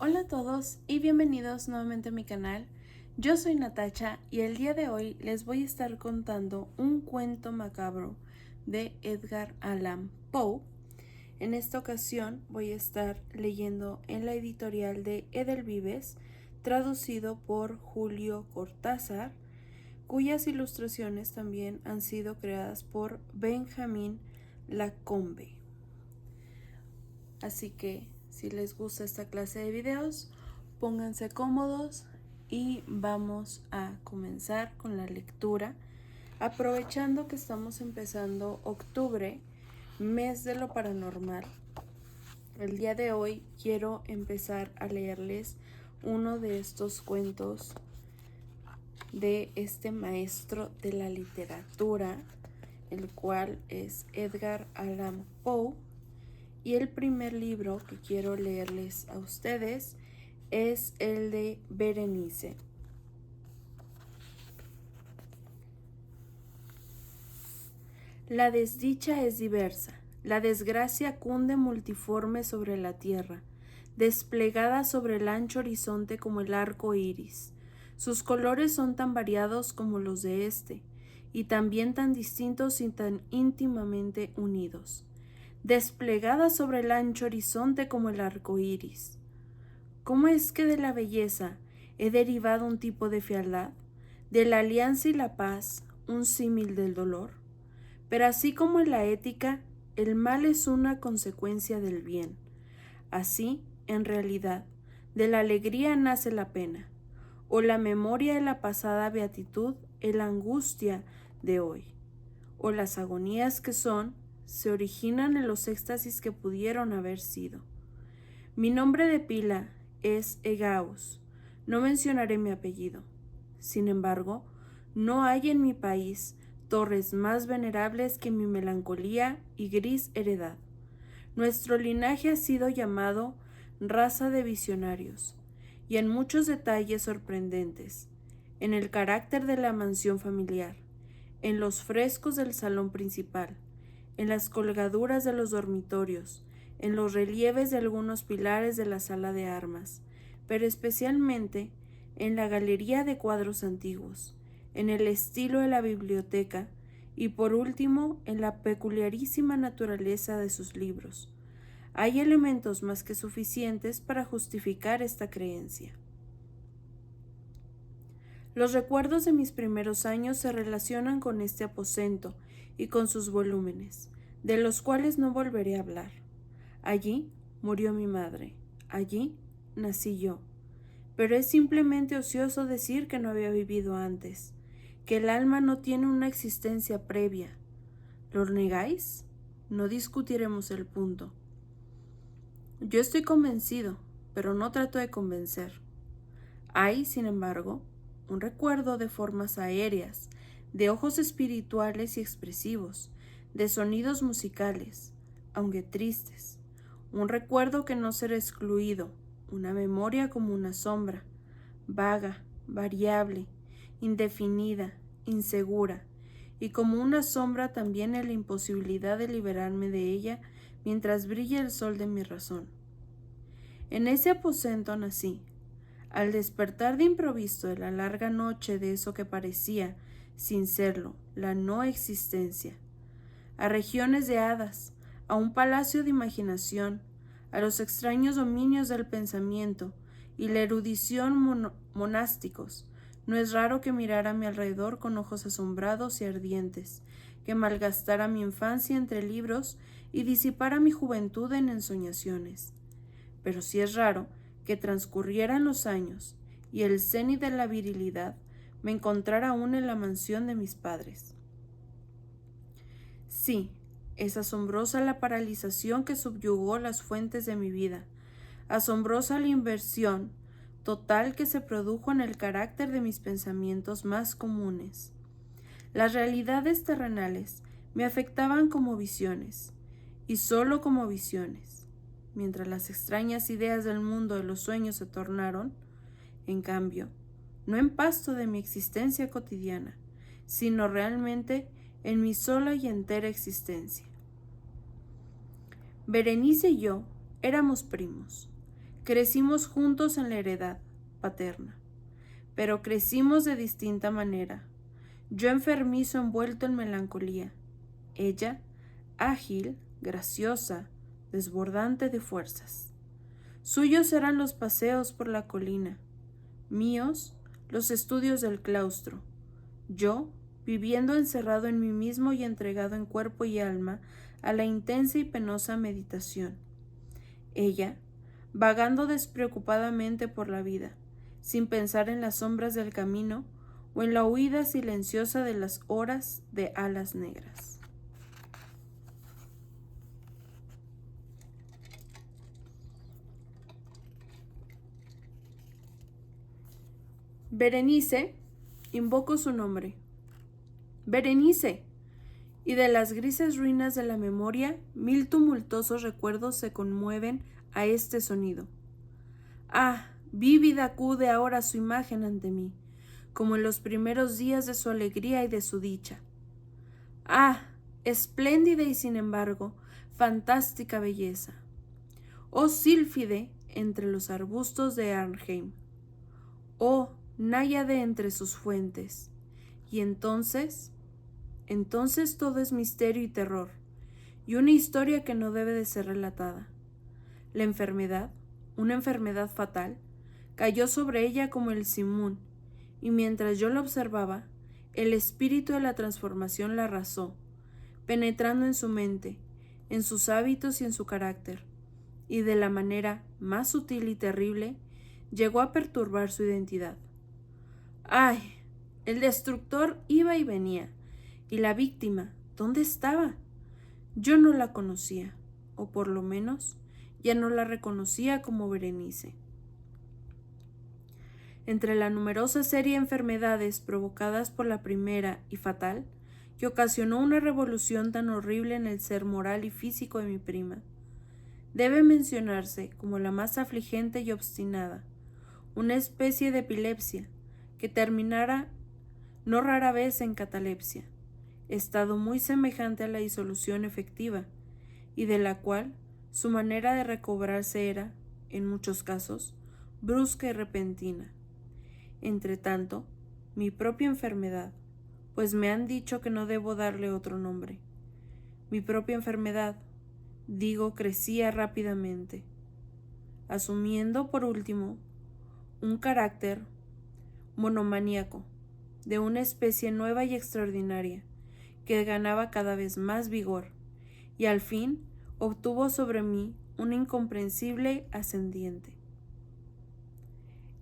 Hola a todos y bienvenidos nuevamente a mi canal. Yo soy Natacha y el día de hoy les voy a estar contando un cuento macabro de Edgar Allan Poe. En esta ocasión voy a estar leyendo en la editorial de Edelvives, traducido por Julio Cortázar, cuyas ilustraciones también han sido creadas por Benjamín Lacombe. Así que si les gusta esta clase de videos, pónganse cómodos y vamos a comenzar con la lectura, aprovechando que estamos empezando octubre, mes de lo paranormal. El día de hoy quiero empezar a leerles uno de estos cuentos de este maestro de la literatura, el cual es Edgar Allan Poe. Y el primer libro que quiero leerles a ustedes es el de Berenice. La desdicha es diversa, la desgracia cunde multiforme sobre la tierra, desplegada sobre el ancho horizonte como el arco iris. Sus colores son tan variados como los de este, y también tan distintos y tan íntimamente unidos. Desplegada sobre el ancho horizonte como el arco iris. ¿Cómo es que de la belleza he derivado un tipo de fealdad, de la alianza y la paz, un símil del dolor? Pero así como en la ética, el mal es una consecuencia del bien. Así, en realidad, de la alegría nace la pena, o la memoria de la pasada beatitud es la angustia de hoy, o las agonías que son se originan en los éxtasis que pudieron haber sido. Mi nombre de pila es Egaus. No mencionaré mi apellido. Sin embargo, no hay en mi país torres más venerables que mi melancolía y gris heredad. Nuestro linaje ha sido llamado raza de visionarios, y en muchos detalles sorprendentes, en el carácter de la mansión familiar, en los frescos del salón principal, en las colgaduras de los dormitorios, en los relieves de algunos pilares de la sala de armas, pero especialmente en la galería de cuadros antiguos, en el estilo de la biblioteca y por último en la peculiarísima naturaleza de sus libros. Hay elementos más que suficientes para justificar esta creencia. Los recuerdos de mis primeros años se relacionan con este aposento y con sus volúmenes, de los cuales no volveré a hablar. Allí murió mi madre, allí nací yo. Pero es simplemente ocioso decir que no había vivido antes, que el alma no tiene una existencia previa. ¿Lo negáis? No discutiremos el punto. Yo estoy convencido, pero no trato de convencer. Hay, sin embargo, un recuerdo de formas aéreas, de ojos espirituales y expresivos, de sonidos musicales, aunque tristes, un recuerdo que no será excluido, una memoria como una sombra, vaga, variable, indefinida, insegura, y como una sombra también en la imposibilidad de liberarme de ella mientras brilla el sol de mi razón. En ese aposento nací. Al despertar de improviso de la larga noche de eso que parecía, sin serlo, la no existencia, a regiones de hadas, a un palacio de imaginación, a los extraños dominios del pensamiento y la erudición monásticos, no es raro que mirara a mi alrededor con ojos asombrados y ardientes, que malgastara mi infancia entre libros y disipara mi juventud en ensoñaciones. Pero sí es raro que transcurrieran los años y el cenit de la virilidad me encontrara aún en la mansión de mis padres. Sí, es asombrosa la paralización que subyugó las fuentes de mi vida, asombrosa la inversión total que se produjo en el carácter de mis pensamientos más comunes. Las realidades terrenales me afectaban como visiones, y sólo como visiones, mientras las extrañas ideas del mundo de los sueños se tornaron, en cambio, no en pasto de mi existencia cotidiana, sino realmente en mi sola y entera existencia. Berenice y yo éramos primos. Crecimos juntos en la heredad paterna, pero crecimos de distinta manera. Yo enfermizo envuelto en melancolía. Ella, ágil, graciosa, desbordante de fuerzas. Suyos eran los paseos por la colina, míos, los estudios del claustro. Yo, viviendo encerrado en mí mismo y entregado en cuerpo y alma a la intensa y penosa meditación. Ella, vagando despreocupadamente por la vida, sin pensar en las sombras del camino o en la huida silenciosa de las horas de alas negras. Berenice, invoco su nombre. Berenice. Y de las grises ruinas de la memoria, 1000 tumultuosos recuerdos se conmueven a este sonido. Ah, vívida acude ahora su imagen ante mí, como en los primeros días de su alegría y de su dicha. Ah, espléndida y sin embargo, fantástica belleza. Oh sílfide entre los arbustos de Arnheim. Oh náyade entre sus fuentes. Y entonces todo es misterio y terror, y una historia que no debe de ser relatada. La enfermedad, una enfermedad fatal, cayó sobre ella como el simún, y mientras yo la observaba, el espíritu de la transformación la arrasó, penetrando en su mente, en sus hábitos y en su carácter, y de la manera más sutil y terrible, llegó a perturbar su identidad. ¡Ay! El destructor iba y venía, y la víctima, ¿dónde estaba? Yo no la conocía, o por lo menos, ya no la reconocía como Berenice. Entre la numerosa serie de enfermedades provocadas por la primera y fatal, que ocasionó una revolución tan horrible en el ser moral y físico de mi prima, debe mencionarse como la más afligente y obstinada, una especie de epilepsia que terminara no rara vez en catalepsia, estado muy semejante a la disolución efectiva, y de la cual su manera de recobrarse era, en muchos casos, brusca y repentina. Entretanto, mi propia enfermedad, pues me han dicho que no debo darle otro nombre. Mi propia enfermedad, digo, crecía rápidamente, asumiendo, por último, un carácter monomaníaco, de una especie nueva y extraordinaria, que ganaba cada vez más vigor, y al fin obtuvo sobre mí un incomprensible ascendiente.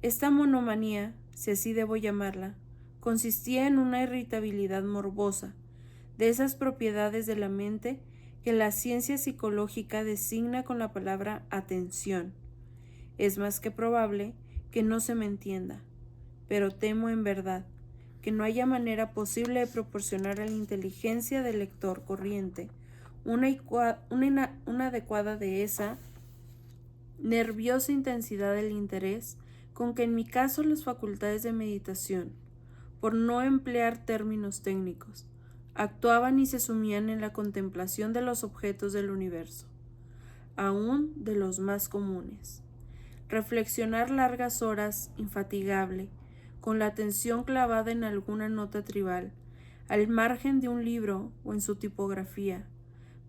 Esta monomanía, si así debo llamarla, consistía en una irritabilidad morbosa, de esas propiedades de la mente que la ciencia psicológica designa con la palabra atención. Es más que probable que no se me entienda, pero temo en verdad que no haya manera posible de proporcionar a la inteligencia del lector corriente una adecuada de esa nerviosa intensidad del interés con que en mi caso las facultades de meditación, por no emplear términos técnicos, actuaban y se sumían en la contemplación de los objetos del universo, aún de los más comunes. Reflexionar largas horas, infatigable, con la atención clavada en alguna nota tribal, al margen de un libro o en su tipografía,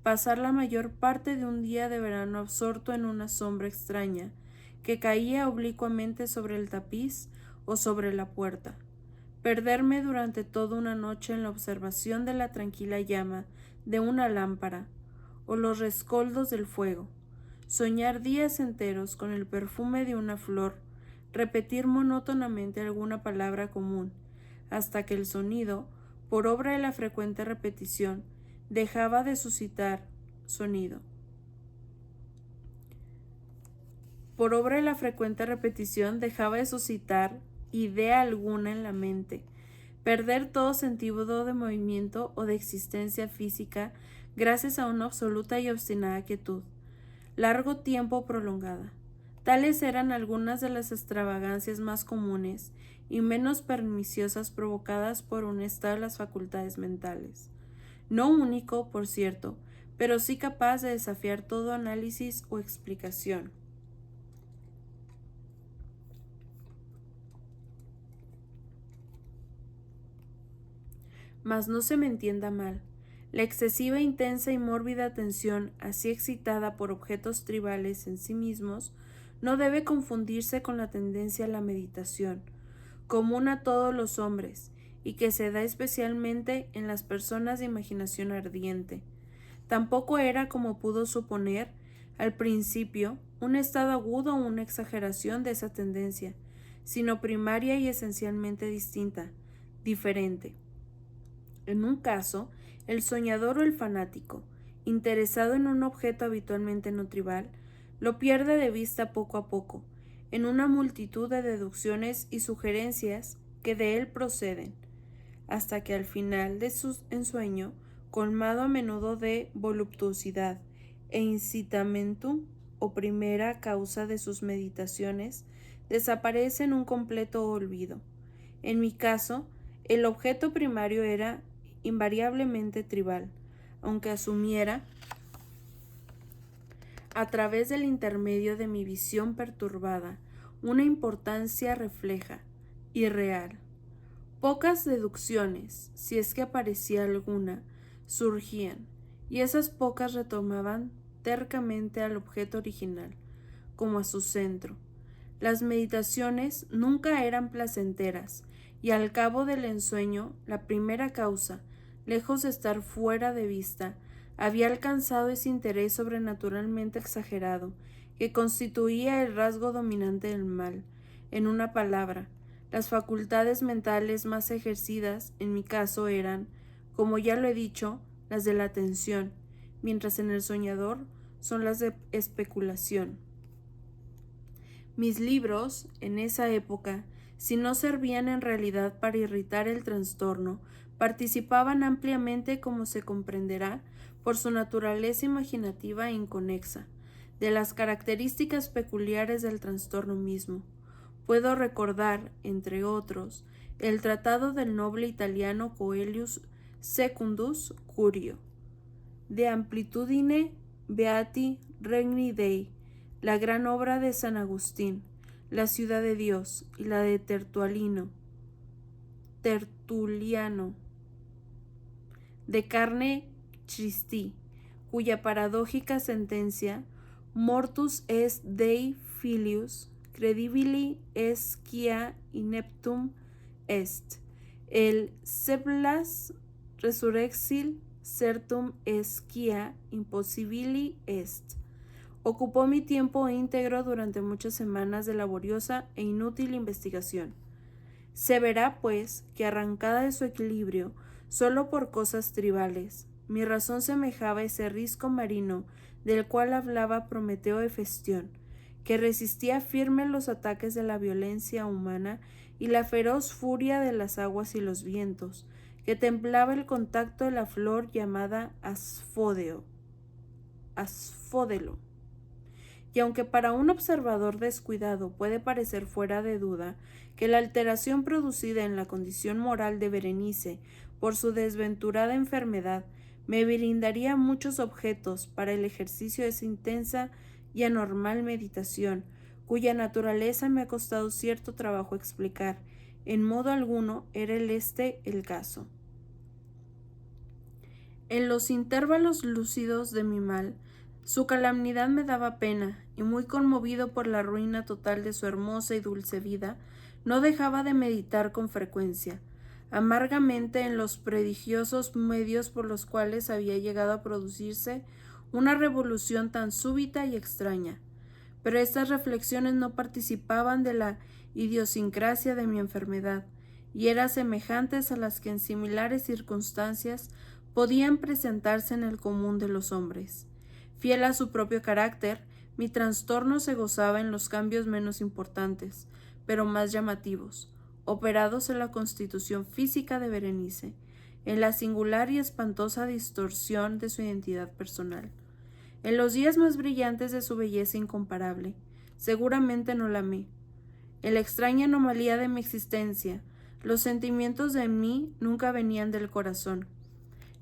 pasar la mayor parte de un día de verano absorto en una sombra extraña que caía oblicuamente sobre el tapiz o sobre la puerta, perderme durante toda una noche en la observación de la tranquila llama de una lámpara o los rescoldos del fuego, soñar días enteros con el perfume de una flor, repetir monótonamente alguna palabra común, hasta que el sonido, por obra de la frecuente repetición, dejaba de suscitar sonido. Por obra de la frecuente repetición dejaba de suscitar idea alguna en la mente, perder todo sentido de movimiento o de existencia física gracias a una absoluta y obstinada quietud, largo tiempo prolongada. Tales eran algunas de las extravagancias más comunes y menos perniciosas provocadas por un estado de las facultades mentales. No único, por cierto, pero sí capaz de desafiar todo análisis o explicación. Mas no se me entienda mal. La excesiva, intensa y mórbida atención, así excitada por objetos tribales en sí mismos, no debe confundirse con la tendencia a la meditación, común a todos los hombres, y que se da especialmente en las personas de imaginación ardiente. Tampoco era, como pudo suponer, al principio, un estado agudo o una exageración de esa tendencia, sino primaria y esencialmente distinta, diferente. En un caso, el soñador o el fanático, interesado en un objeto habitualmente no tribal, lo pierde de vista poco a poco, en una multitud de deducciones y sugerencias que de él proceden, hasta que al final de su ensueño, colmado a menudo de voluptuosidad e incitamentum, o primera causa de sus meditaciones, desaparece en un completo olvido. En mi caso, el objeto primario era invariablemente tribal, aunque asumiera, a través del intermedio de mi visión perturbada, una importancia refleja, irreal. Pocas deducciones, si es que aparecía alguna, surgían, y esas pocas retomaban tercamente al objeto original, como a su centro. Las meditaciones nunca eran placenteras, y al cabo del ensueño, la primera causa, lejos de estar fuera de vista, había alcanzado ese interés sobrenaturalmente exagerado, que constituía el rasgo dominante del mal. En una palabra, las facultades mentales más ejercidas, en mi caso, eran, como ya lo he dicho, las de la atención, mientras en el soñador son las de especulación. Mis libros, en esa época, si no servían en realidad para irritar el trastorno, participaban ampliamente, como se comprenderá, por su naturaleza imaginativa e inconexa, de las características peculiares del trastorno mismo. Puedo recordar, entre otros, el tratado del noble italiano Coelius Secundus Curio, De Amplitudine Beati Regni Dei, la gran obra de San Agustín, La ciudad de Dios, y la de Tertuliano, de Carne Christi, cuya paradójica sentencia, Mortus est Dei filius, credibili est quia ineptum est, el Seblas resurrexil certum est quia impossibili est, ocupó mi tiempo íntegro durante muchas semanas de laboriosa e inútil investigación. Se verá, pues, que arrancada de su equilibrio, solo por cosas tribales, mi razón semejaba ese risco marino del cual hablaba Prometeo Hefestión, que resistía firme los ataques de la violencia humana y la feroz furia de las aguas y los vientos, que templaba el contacto de la flor llamada asfodelo. Y aunque para un observador descuidado puede parecer fuera de duda que la alteración producida en la condición moral de Berenice por su desventurada enfermedad me brindaría muchos objetos para el ejercicio de esa intensa y anormal meditación, cuya naturaleza me ha costado cierto trabajo explicar, en modo alguno era el caso. En los intervalos lúcidos de mi mal, su calamidad me daba pena, y muy conmovido por la ruina total de su hermosa y dulce vida, no dejaba de meditar con frecuencia, amargamente en los prodigiosos medios por los cuales había llegado a producirse una revolución tan súbita y extraña. Pero estas reflexiones no participaban de la idiosincrasia de mi enfermedad, y eran semejantes a las que en similares circunstancias podían presentarse en el común de los hombres. Fiel a su propio carácter, mi trastorno se gozaba en los cambios menos importantes, pero más llamativos, operados en la constitución física de Berenice, en la singular y espantosa distorsión de su identidad personal, en los días más brillantes de su belleza incomparable. Seguramente no la amé. En la extraña anomalía de mi existencia, los sentimientos de mí nunca venían del corazón,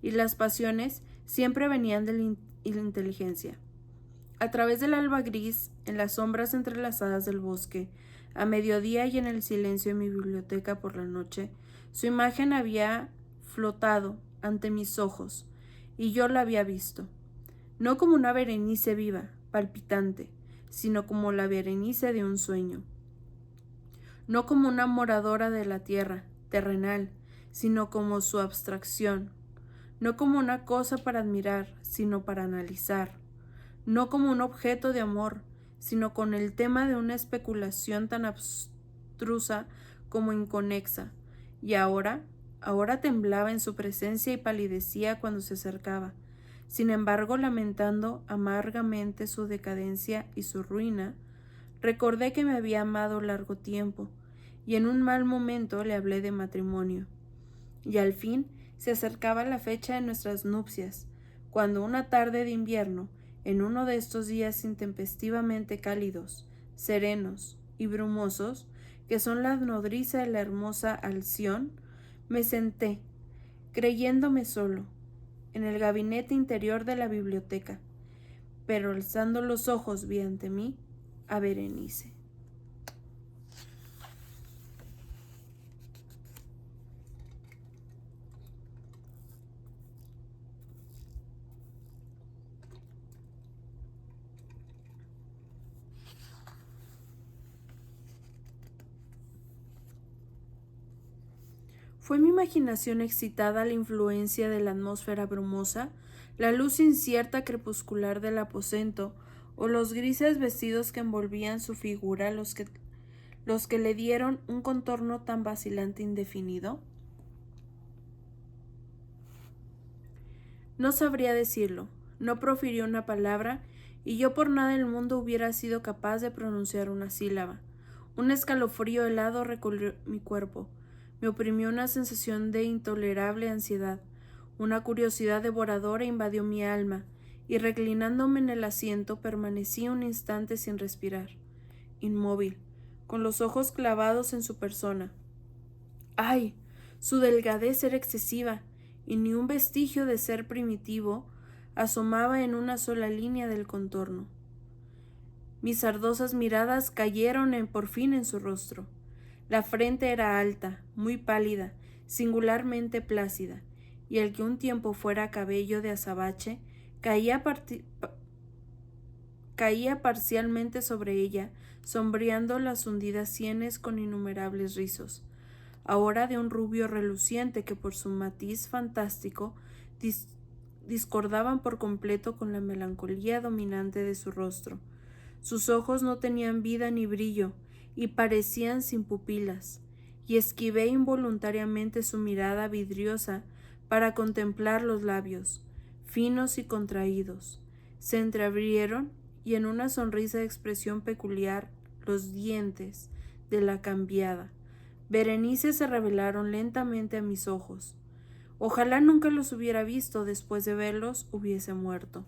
y las pasiones siempre venían de la inteligencia. A través del alba gris, en las sombras entrelazadas del bosque, a mediodía y en el silencio de mi biblioteca por la noche, su imagen había flotado ante mis ojos, y yo la había visto, no como una Berenice viva, palpitante, sino como la Berenice de un sueño, no como una moradora de la tierra, terrenal, sino como su abstracción, no como una cosa para admirar, sino para analizar, no como un objeto de amor, sino con el tema de una especulación tan abstrusa como inconexa, y ahora temblaba en su presencia y palidecía cuando se acercaba. Sin embargo, lamentando amargamente su decadencia y su ruina, recordé que me había amado largo tiempo, y en un mal momento le hablé de matrimonio. Y al fin se acercaba la fecha de nuestras nupcias, cuando una tarde de invierno, en uno de estos días intempestivamente cálidos, serenos y brumosos, que son la nodriza de la hermosa Alción, me senté, creyéndome solo, en el gabinete interior de la biblioteca, pero alzando los ojos vi ante mí a Berenice. ¿Fue mi imaginación excitada a la influencia de la atmósfera brumosa, la luz incierta crepuscular del aposento, o los grises vestidos que envolvían su figura los que le dieron un contorno tan vacilante e indefinido? No sabría decirlo, no profirió una palabra, y yo por nada del mundo hubiera sido capaz de pronunciar una sílaba. Un escalofrío helado recorrió mi cuerpo. Me oprimió una sensación de intolerable ansiedad. Una curiosidad devoradora invadió mi alma, y reclinándome en el asiento permanecí un instante sin respirar, inmóvil, con los ojos clavados en su persona. ¡Ay! Su delgadez era excesiva, y ni un vestigio de ser primitivo asomaba en una sola línea del contorno. Mis ardosas miradas cayeron por fin en su rostro. La frente era alta, muy pálida, singularmente plácida, y el que un tiempo fuera cabello de azabache caía parcialmente sobre ella, sombreando las hundidas sienes con innumerables rizos, ahora de un rubio reluciente que por su matiz fantástico discordaban por completo con la melancolía dominante de su rostro. Sus ojos no tenían vida ni brillo, y parecían sin pupilas, y esquivé involuntariamente su mirada vidriosa para contemplar los labios, finos y contraídos. Se entreabrieron, y en una sonrisa de expresión peculiar, los dientes de la cambiada Berenice se revelaron lentamente a mis ojos. Ojalá nunca los hubiera visto, después de verlos hubiese muerto.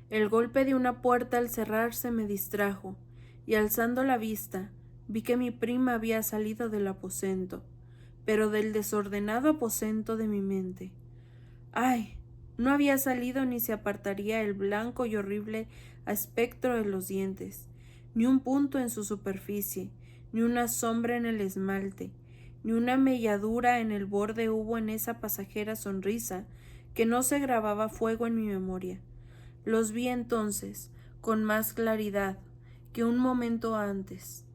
El golpe de una puerta al cerrarse me distrajo, y alzando la vista, vi que mi prima había salido del aposento, pero del desordenado aposento de mi mente. ¡Ay! No había salido ni se apartaría el blanco y horrible aspecto de los dientes, ni un punto en su superficie, ni una sombra en el esmalte, ni una melladura en el borde hubo en esa pasajera sonrisa que no se grababa fuego en mi memoria. Los vi entonces, con más claridad que un momento antes.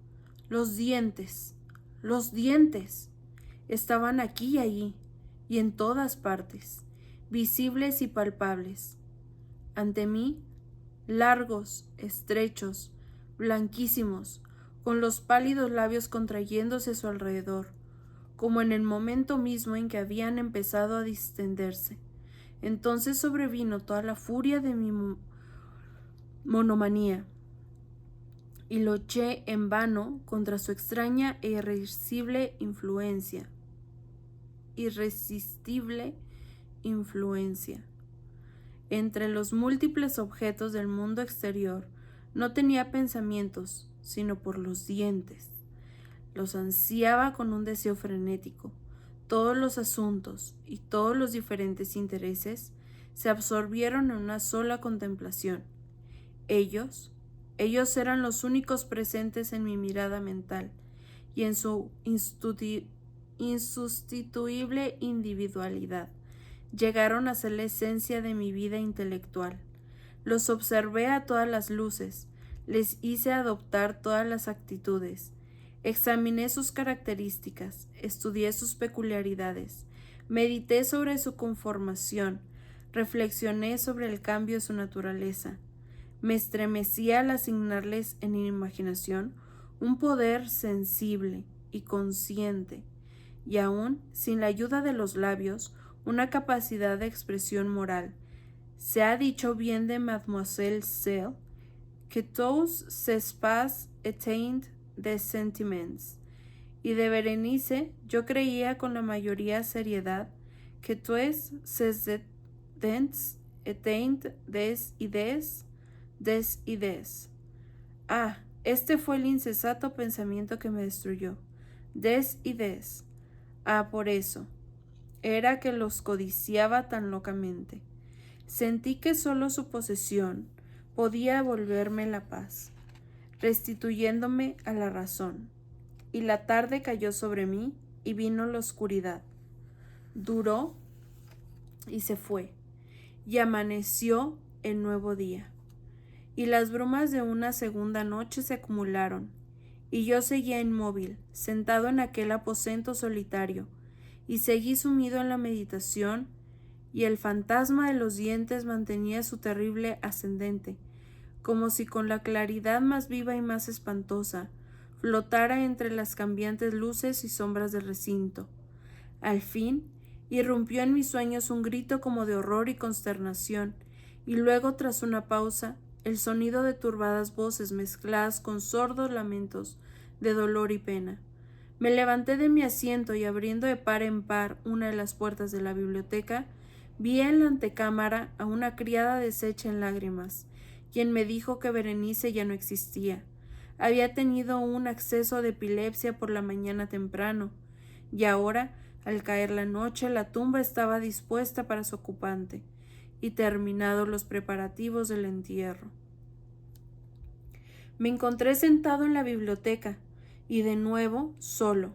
Los dientes, los dientes, estaban aquí y allí, y en todas partes, visibles y palpables. Ante mí, largos, estrechos, blanquísimos, con los pálidos labios contrayéndose a su alrededor, como en el momento mismo en que habían empezado a distenderse. Entonces sobrevino toda la furia de mi monomanía, y luché en vano contra su extraña e irresistible influencia. Entre los múltiples objetos del mundo exterior, no tenía pensamientos, sino por los dientes. Los ansiaba con un deseo frenético. Todos los asuntos y todos los diferentes intereses se absorbieron en una sola contemplación. Ellos eran los únicos presentes en mi mirada mental, y en su insustituible individualidad. Llegaron a ser la esencia de mi vida intelectual. Los observé a todas las luces, les hice adoptar todas las actitudes, examiné sus características, estudié sus peculiaridades, medité sobre su conformación, reflexioné sobre el cambio de su naturaleza. Me estremecí al asignarles en mi imaginación un poder sensible y consciente, y aún sin la ayuda de los labios, una capacidad de expresión moral. Se ha dicho bien de Mademoiselle Seel que tous ses pas étaient des sentiments, y de Berenice yo creía con la mayoría seriedad que tous ses dents étaient des idées. Ah, este fue el insensato pensamiento que me destruyó. Des idées. Ah, por eso. Era que los codiciaba tan locamente. Sentí que solo su posesión podía devolverme la paz, restituyéndome a la razón. Y la tarde cayó sobre mí y vino la oscuridad. Duró y se fue, y amaneció el nuevo día. Y las brumas de una segunda noche se acumularon, y yo seguía inmóvil, sentado en aquel aposento solitario, y seguí sumido en la meditación, y el fantasma de los dientes mantenía su terrible ascendente, como si con la claridad más viva y más espantosa flotara entre las cambiantes luces y sombras del recinto. Al fin, irrumpió en mis sueños un grito como de horror y consternación, y luego, tras una pausa, el sonido de turbadas voces mezcladas con sordos lamentos de dolor y pena. Me levanté de mi asiento y, abriendo de par en par una de las puertas de la biblioteca, vi en la antecámara a una criada deshecha en lágrimas, quien me dijo que Berenice ya no existía. Había tenido un acceso de epilepsia por la mañana temprano, y ahora, al caer la noche, la tumba estaba dispuesta para su ocupante, y terminados los preparativos del entierro. Me encontré sentado en la biblioteca, y de nuevo solo.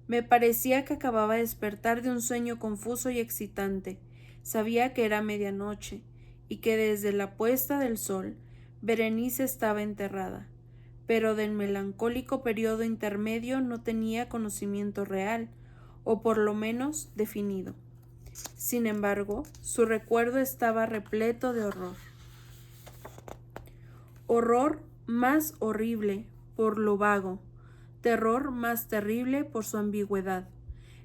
Me parecía que acababa de despertar de un sueño confuso y excitante. Sabía que era medianoche, y que desde la puesta del sol Berenice estaba enterrada, pero del melancólico periodo intermedio no tenía conocimiento real, o por lo menos definido. Sin embargo, su recuerdo estaba repleto de horror. Horror más horrible por lo vago, terror más terrible por su ambigüedad.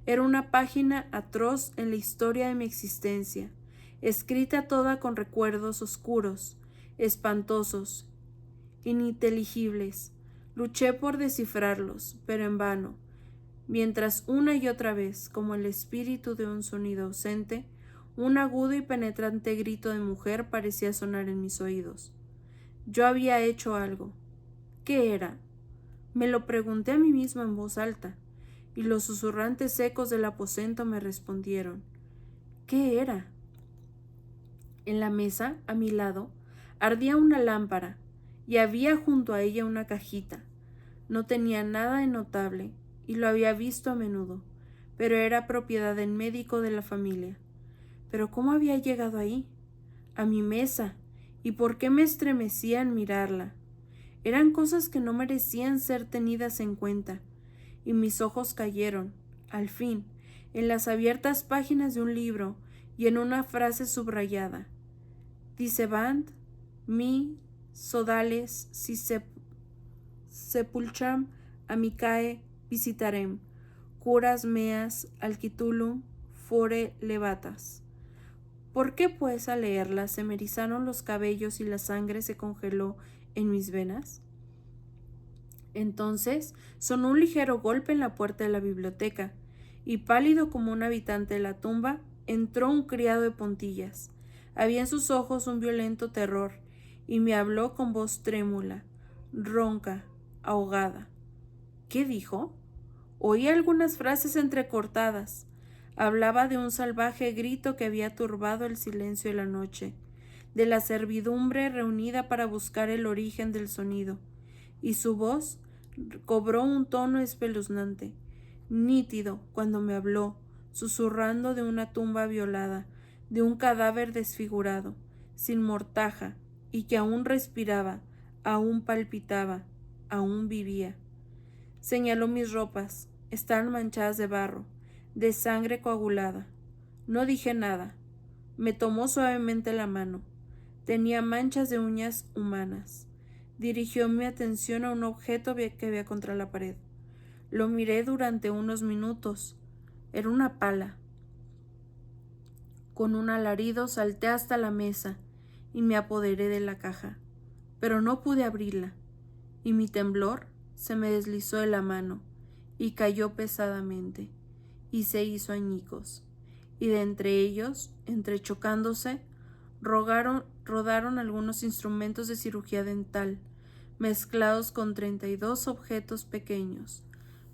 Era una página atroz en la historia de mi existencia, escrita toda con recuerdos oscuros, espantosos, ininteligibles. Luché por descifrarlos, pero en vano, mientras una y otra vez, como el espíritu de un sonido ausente, un agudo y penetrante grito de mujer parecía sonar en mis oídos. Yo había hecho algo. ¿Qué era? Me lo pregunté a mí misma en voz alta, y los susurrantes ecos del aposento me respondieron. ¿Qué era? En la mesa, a mi lado, ardía una lámpara, y había junto a ella una cajita. No tenía nada de notable, y lo había visto a menudo, pero era propiedad del médico de la familia. ¿Pero cómo había llegado ahí? A mi mesa, ¿y por qué me estremecía al mirarla? Eran cosas que no merecían ser tenidas en cuenta, y mis ojos cayeron, al fin, en las abiertas páginas de un libro y en una frase subrayada. Dicebant mi sodales si sepulchram amicae visitarem, curas meas alquitulum fore levatas. ¿Por qué, pues, al leerla se me erizaron los cabellos y la sangre se congeló en mis venas? Entonces sonó un ligero golpe en la puerta de la biblioteca, y pálido como un habitante de la tumba, entró un criado de puntillas. Había en sus ojos un violento terror, y me habló con voz trémula, ronca, ahogada. ¿Qué dijo? Oí algunas frases entrecortadas. Hablaba de un salvaje grito que había turbado el silencio de la noche, de la servidumbre reunida para buscar el origen del sonido, y su voz cobró un tono espeluznante. nítido cuando me habló, susurrando de una tumba violada, de un cadáver desfigurado, sin mortaja, y que aún respiraba, aún palpitaba, aún vivía. Señaló mis ropas, estaban manchadas de barro, de sangre coagulada. No dije nada. Me tomó suavemente la mano. Tenía manchas de uñas humanas. Dirigió mi atención a un objeto que había contra la pared. Lo miré durante unos minutos. Era una pala. Con un alarido salté hasta la mesa y me apoderé de la caja, pero no pude abrirla, y mi temblor se me deslizó de la mano y cayó pesadamente, y se hizo añicos, y de entre ellos, entrechocándose, rodaron algunos instrumentos de cirugía dental, mezclados con 32 objetos pequeños,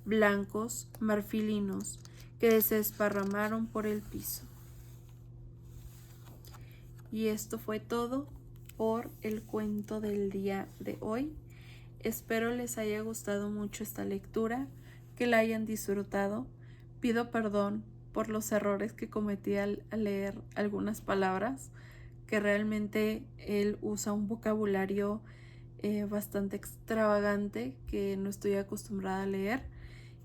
blancos, marfilinos, que se desparramaron por el piso. Y esto fue todo por el cuento del día de hoy. Espero les haya gustado mucho esta lectura, que la hayan disfrutado. Pido perdón por los errores que cometí al leer algunas palabras, que realmente él usa un vocabulario bastante extravagante que no estoy acostumbrada a leer,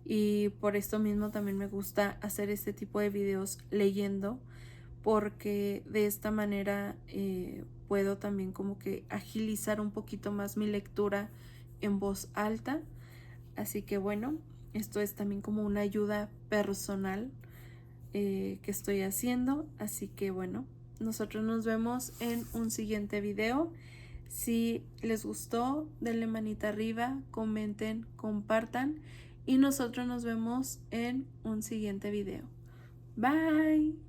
y por esto mismo también me gusta hacer este tipo de videos leyendo, porque de esta manera puedo también como que agilizar un poquito más mi lectura en voz alta. Así que bueno, esto es también como una ayuda personal que estoy haciendo. Así que bueno, nosotros nos vemos en un siguiente video. Si les gustó, denle manita arriba, comenten, compartan, y nosotros nos vemos en un siguiente video. Bye.